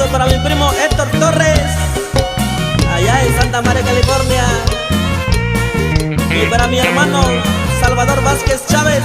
saludo para mi primo Héctor Torres, allá en Santa María, California. Y para mi hermano Salvador Vázquez Chávez.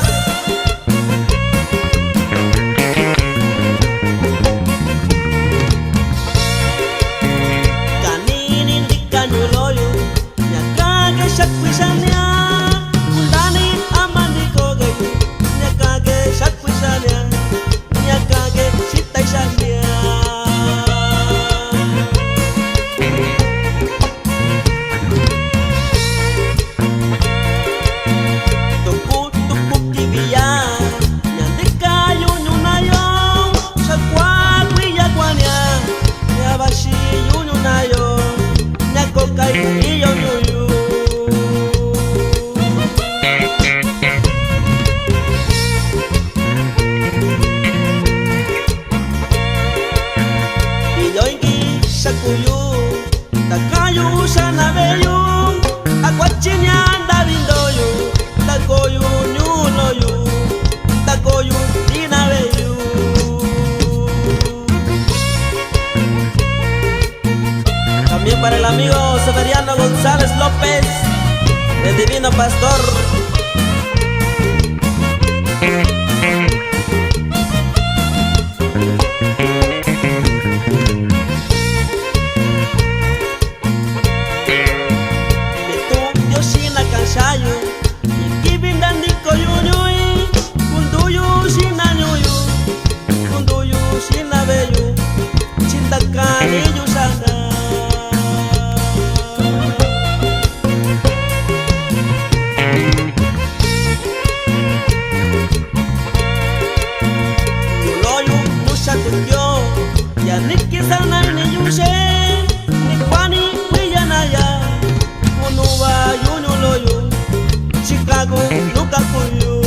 Takayu sana beyu, akwachinya ndavindoyu, takoyu nyuloyu, takoyu dina beyu. También para el amigo Severiano González López, el Divino Pastor. Chicago, nunca cuyo.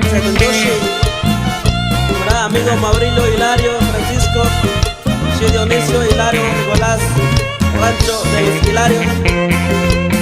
Segundo Yoshi, para amigo Mauricio, Hilario, Francisco, Dionisio, Hilario, Nicolás, Rancho de los Hilarios.